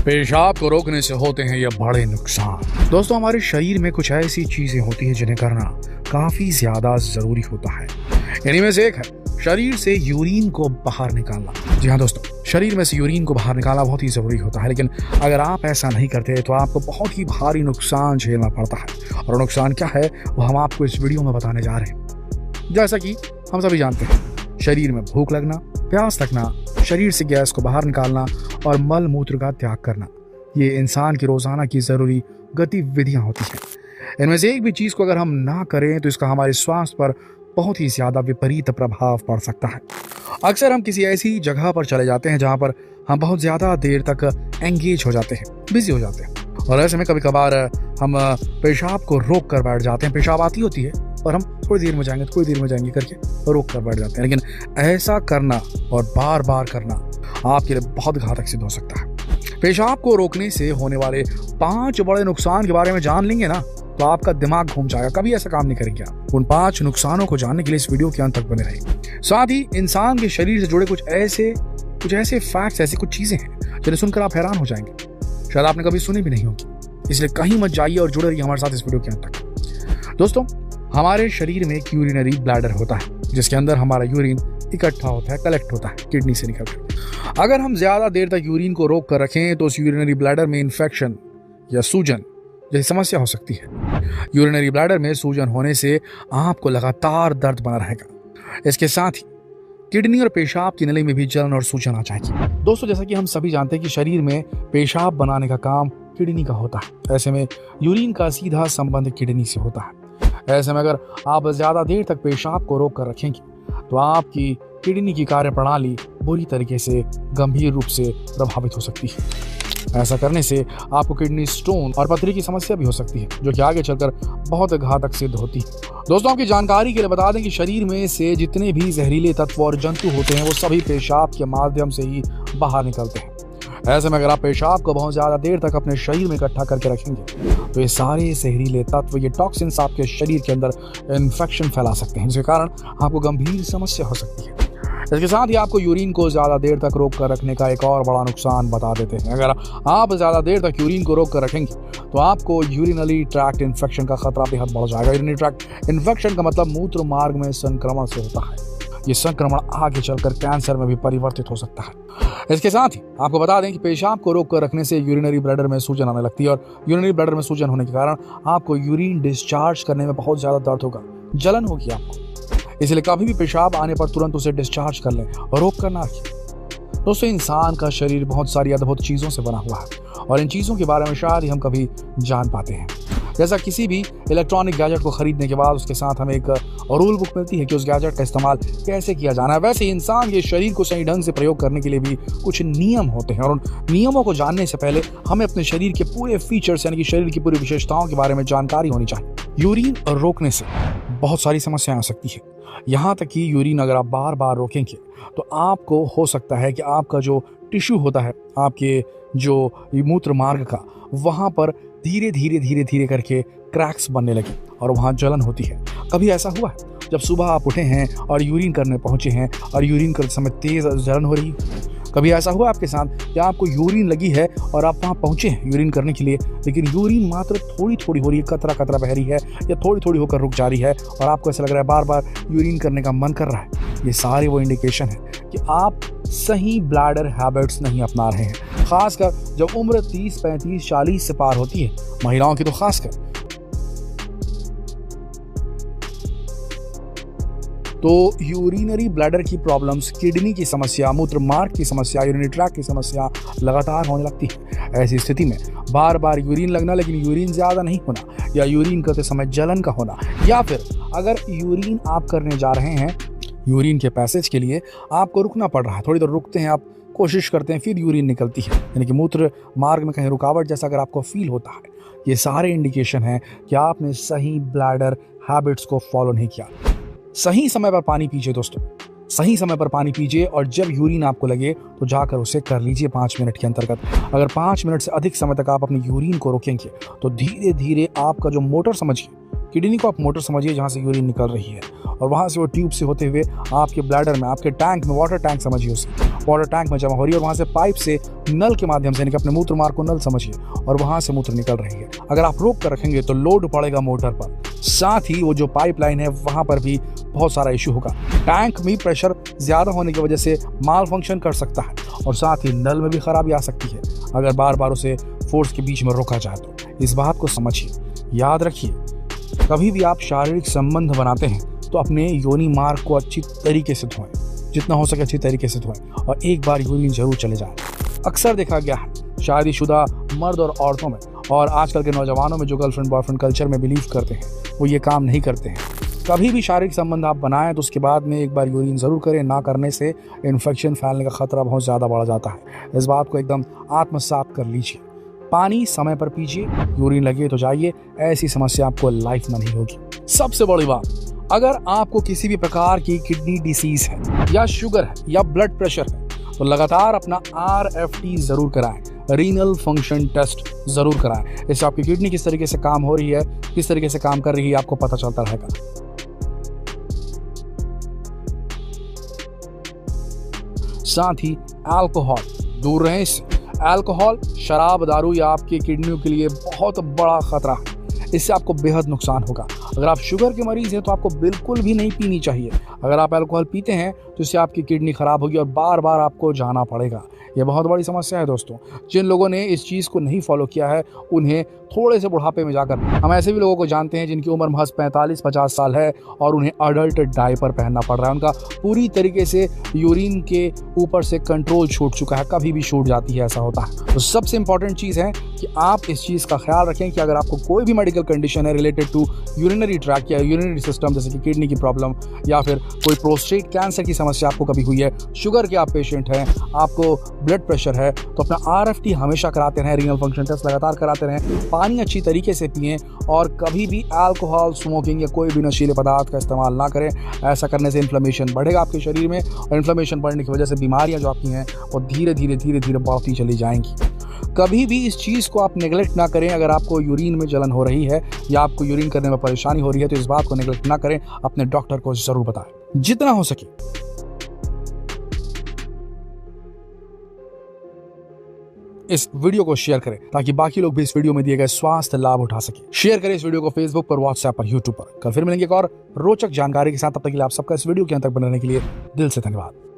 पेशाब को रोकने से होते हैं ये बड़े नुकसान। दोस्तों, हमारे शरीर में कुछ ऐसी चीजें होती हैं जिन्हें करना काफी ज्यादा जरूरी होता है। इन्हीं में से एक है शरीर से यूरिन को बाहर निकालना। जी हाँ दोस्तों, शरीर में से यूरिन को बाहर निकालना बहुत ही जरूरी होता है, लेकिन अगर आप ऐसा नहीं करते तो आपको बहुत ही भारी नुकसान झेलना पड़ता है। और नुकसान क्या है वो हम आपको इस वीडियो में बताने जा रहे हैं। जैसा कि हम सभी जानते हैं, शरीर में भूख लगना, प्यास लगना, शरीर से गैस को बाहर निकालना और मल मूत्र का त्याग करना, ये इंसान की रोजाना की जरूरी गतिविधियां होती हैं। इनमें से एक भी चीज को अगर हम ना करें तो इसका हमारे स्वास्थ्य पर बहुत ही ज्यादा विपरीत प्रभाव पड़ सकता है। अक्सर हम किसी ऐसी जगह पर चले जाते हैं जहां पर हम बहुत ज्यादा देर तक एंगेज हो जाते हैं, बिजी हो जाते हैं, और ऐसे में कभी कभार हम पेशाब को रोक कर बैठ जाते हैं। पेशाब आती होती है और हम थोड़ी देर में जाएंगे करके रोक कर बैठ जाते हैं। लेकिन ऐसा करना और बार बार करना आपके लिए बहुत घातक सिद्ध हो सकता है। पेशाब को रोकने से होने वाले 5 बड़े नुकसान के बारे में जान लेंगे ना तो आपका दिमाग घूम जाएगा। कभी ऐसा काम नहीं करेंगे आप। उन 5 नुकसानों को जानने के लिए इस वीडियो के अंत तक बने रहें। साथ ही इंसान के शरीर से जुड़े कुछ ऐसे फैक्ट्स, ऐसी कुछ चीजें हैं जिन्हें सुनकर आप हैरान हो जाएंगे, शायद आपने कभी सुनी भी नहीं होगी। इसलिए कहीं मत जाइए और जुड़े रहिए हमारे साथ इस वीडियो के अंत तक। दोस्तों, हमारे शरीर में एक यूरिनरी ब्लैडर होता है जिसके अंदर हमारा यूरिन इकट्ठा होता है, कलेक्ट होता है किडनी से निकलकर। अगर हम ज्यादा देर तक यूरिन को रोक कर रखें तो उस यूरिनरी ब्लैडर में इन्फेक्शन या सूजन जैसी समस्या हो सकती है। यूरिनरी ब्लैडर में सूजन होने से आपको लगातार दर्द बना रहेगा। इसके साथ ही किडनी और पेशाब की नली में भी जलन और सूजन आ जाएगी। दोस्तों, जैसा कि हम सभी जानते हैं कि शरीर में पेशाब बनाने का काम किडनी का होता है। ऐसे में यूरिन का सीधा संबंध किडनी से होता है। ऐसे में अगर आप ज्यादा देर तक पेशाब को रोक कर रखेंगे तो आपकी किडनी की कार्यप्रणाली बुरी तरीके से गंभीर रूप से प्रभावित हो सकती है। ऐसा करने से आपको किडनी स्टोन और पथरी की समस्या भी हो सकती है, जो कि आगे चलकर बहुत घातक सिद्ध होती है। दोस्तों, आपकी जानकारी के लिए बता दें कि शरीर में से जितने भी जहरीले तत्व और जंतु होते हैं वो सभी पेशाब के माध्यम से ही बाहर निकलते हैं। ऐसे में अगर आप पेशाब को बहुत ज्यादा देर तक अपने शरीर में इकट्ठा करके रखेंगे तो ये सारे जहरीले तत्व, ये टॉक्सिन्स आपके शरीर के अंदर इन्फेक्शन फैला सकते हैं, जिसके कारण आपको गंभीर समस्या हो सकती है। इसके साथ ही आपको यूरिन को ज्यादा देर तक रोक कर रखने का एक और बड़ा नुकसान बता देते हैं। अगर आप ज्यादा देर तक यूरिन को रोक कर रखेंगे तो आपको यूरिनरी ट्रैक्ट इन्फेक्शन का खतरा बेहद बढ़ जाएगा। यूरिनरी ट्रैक्ट इन्फेक्शन का मतलब मूत्र मार्ग में संक्रमण से होता है। ये संक्रमण आगे चलकर कैंसर में भी परिवर्तित हो सकता है। इसके साथ ही आपको बता दें कि पेशाब को रोक कर रखने से यूरिनरी ब्लैडर में सूजन आने लगती है, और यूरिनरी ब्लैडर में सूजन होने के कारण आपको यूरिन डिस्चार्ज करने में बहुत ज्यादा दर्द होगा, जलन होगी आपको। इसलिए कभी भी पेशाब आने पर तुरंत उसे डिस्चार्ज कर लें और रोक कर ना रखें। दोस्तों, इंसान का शरीर बहुत सारी अद्भुत चीजों से बना हुआ है और इन चीजों के बारे में शायद ही हम कभी जान पाते हैं। जैसा किसी भी इलेक्ट्रॉनिक गैजेट को खरीदने के बाद उसके साथ हमें एक रूल बुक मिलती है कि उस गैजेट का इस्तेमाल कैसे किया जाना है, वैसे इंसान के शरीर को सही ढंग से प्रयोग करने के लिए भी कुछ नियम होते हैं, और उन नियमों को जानने से पहले हमें अपने शरीर के पूरे फीचर्स यानी कि शरीर की पूरी विशेषताओं के बारे में जानकारी होनी चाहिए। यूरिन रोकने से बहुत सारी समस्याएं आ सकती है। यहाँ तक कि यूरिन अगर आप बार बार रोकेंगे तो आपको हो सकता है कि आपका जो टिश्यू होता है, आपके जो मूत्र मार्ग का, वहाँ पर धीरे धीरे करके क्रैक्स बनने लगे और वहाँ जलन होती है। कभी ऐसा हुआ है जब सुबह आप उठे हैं और यूरिन करने पहुंचे हैं और यूरिन करते समय तेज जलन हो रही है? कभी ऐसा हुआ आपके साथ कि आपको यूरिन लगी है और आप वहाँ पहुंचे हैं यूरिन करने के लिए, लेकिन यूरिन मात्र थोड़ी थोड़ी हो रही है, कतरा कतरा बह रही है या थोड़ी थोड़ी होकर रुक जा रही है और आपको ऐसा लग रहा है बार बार यूरिन करने का मन कर रहा है? ये सारे वो इंडिकेशन है कि आप सही ब्लैडर हैबिट्स नहीं अपना रहे हैं, खासकर जब उम्र 30, 35, 40 से पार होती है, महिलाओं की तो खासकर। तो यूरिनरी ब्लैडर की प्रॉब्लम्स, किडनी की समस्या, मूत्र मार्ग की समस्या, यूरिनरी ट्रैक्ट की समस्या लगातार होने लगती है। ऐसी स्थिति में बार बार यूरिन लगना लेकिन यूरिन ज्यादा नहीं होना, या यूरिन करते समय जलन का होना, या फिर अगर यूरिन आप करने जा रहे हैं, यूरिन के पैसेज के लिए आपको रुकना पड़ रहा है, थोड़ी देर रुकते हैं आप, कोशिश करते हैं, फिर यूरिन निकलती है, यानी कि मूत्र मार्ग में कहीं रुकावट जैसा अगर आपको फील होता है, ये सारे इंडिकेशन हैं कि आपने सही ब्लैडर हैबिट्स को फॉलो नहीं किया। सही समय पर पानी पीजिए दोस्तों, सही समय पर पानी पीजिए, और जब यूरिन आपको लगे तो जाकर उसे कर लीजिए 5 मिनट के अंतर्गत। अगर 5 मिनट से अधिक समय तक आप अपनी यूरिन को रोकेंगे तो धीरे धीरे आपका जो मोटर समझिए किडनी को आप मोटर समझिए जहाँ से यूरिन निकल रही है, और वहाँ से वो ट्यूब से होते हुए आपके ब्लैडर में, आपके टैंक में, वाटर टैंक समझिए उसे, वाटर टैंक में जमा हो रही है, और वहाँ से पाइप से नल के माध्यम से, यानी कि अपने मूत्र मार्ग को नल समझिए, और वहाँ से मूत्र निकल रही है। अगर आप रोक कर रखेंगे तो लोड पड़ेगा मोटर पर, साथ ही वो जो पाइपलाइन है वहाँ पर भी बहुत सारा इशू होगा। टैंक में प्रेशर ज़्यादा होने की वजह से माल फंक्शन कर सकता है, और साथ ही नल में भी खराबी आ सकती है अगर बार बार उसे फोर्स के बीच में रोका जाए तो। इस बात को समझिए, याद रखिए, कभी भी आप शारीरिक संबंध बनाते हैं तो अपने योनि मार्ग को अच्छी तरीके से धोएं, जितना हो सके अच्छी तरीके से धोएं, और एक बार यूरिन जरूर चले जाए। अक्सर देखा गया है शादीशुदा मर्द और औरतों में, और आजकल के नौजवानों में जो गर्लफ्रेंड बॉयफ्रेंड कल्चर में बिलीव करते हैं, वो ये काम नहीं करते हैं। कभी भी शारीरिक संबंध आप बनाएं तो उसके बाद में एक बार यूरिन जरूर करें। ना करने से इन्फेक्शन फैलने का खतरा बहुत ज़्यादा बढ़ जाता है। इस बात को एकदम आत्मसात कर लीजिए। पानी समय पर पीजिए, यूरिन लगे तो जाइए, ऐसी समस्या आपको लाइफ में नहीं होगी। सबसे बड़ी बात, अगर आपको किसी भी प्रकार की किडनी डिसीज है, या शुगर है, या ब्लड प्रेशर है, तो लगातार अपना RFT जरूर कराएं, रीनल फंक्शन टेस्ट जरूर कराएं। इससे आपकी किडनी किस तरीके से काम हो रही है, किस तरीके से काम कर रही है, आपको पता चलता रहेगा। साथ ही अल्कोहल दूर रहें। इससे अल्कोहल, शराब, दारू या आपकी किडनियों के लिए बहुत बड़ा खतरा है। इससे आपको बेहद नुकसान होगा। अगर आप शुगर के मरीज हैं तो आपको बिल्कुल भी नहीं पीनी चाहिए। अगर आप अल्कोहल पीते हैं तो इससे आपकी किडनी खराब होगी और बार बार आपको जाना पड़ेगा। यह बहुत बड़ी समस्या है दोस्तों। जिन लोगों ने इस चीज़ को नहीं फॉलो किया है उन्हें थोड़े से बुढ़ापे में जाकर, हम ऐसे भी लोगों को जानते हैं जिनकी उम्र महज 45-50 साल है और उन्हें अडल्ट डायपर पहनना पड़ रहा है। उनका पूरी तरीके से यूरिन के ऊपर से कंट्रोल छूट चुका है, कभी भी छूट जाती है, ऐसा होता है। तो सबसे इंपॉर्टेंट चीज़ है कि आप इस चीज़ का ख्याल रखें कि अगर आपको कोई भी मेडिकल कंडीशन है रिलेटेड टू यूरिनरी ट्रैक या यूरिनरी सिस्टम, जैसे कि किडनी की प्रॉब्लम या फिर कोई प्रोस्टेट कैंसर की समस्या आपको कभी हुई है, शुगर के आप पेशेंट हैं, आपको ब्लड प्रेशर है, तो अपना RFT हमेशा कराते रहें, रीनल फंक्शन टेस्ट लगातार कराते रहें, पानी अच्छी तरीके से पिएं, और कभी भी अल्कोहल, स्मोकिंग या कोई भी नशीले पदार्थ का इस्तेमाल ना करें। ऐसा करने से इन्फ्लेमेशन बढ़ेगा आपके शरीर में, और इन्फ्लेमेशन बढ़ने की वजह से बीमारियां जो आपकी हैं वो धीरे धीरे बढ़ती चली जाएंगी। कभी भी इस चीज़ को आप नेगलेक्ट ना करें। अगर आपको यूरिन में जलन हो रही है या आपको यूरिन करने में परेशानी हो रही है तो इस बात को नेगलेक्ट ना करें, अपने डॉक्टर को जरूर बताएं जितना हो सके। इस वीडियो को शेयर करें ताकि बाकी लोग भी इस वीडियो में दिए गए स्वास्थ्य लाभ उठा सके। शेयर करें इस वीडियो को फेसबुक पर, व्हाट्सएप पर, यूट्यूब पर। कल फिर मिलेंगे एक और रोचक जानकारी के साथ। तब तक के लिए आप सबका इस वीडियो के अंत तक बने रहने के लिए दिल से धन्यवाद।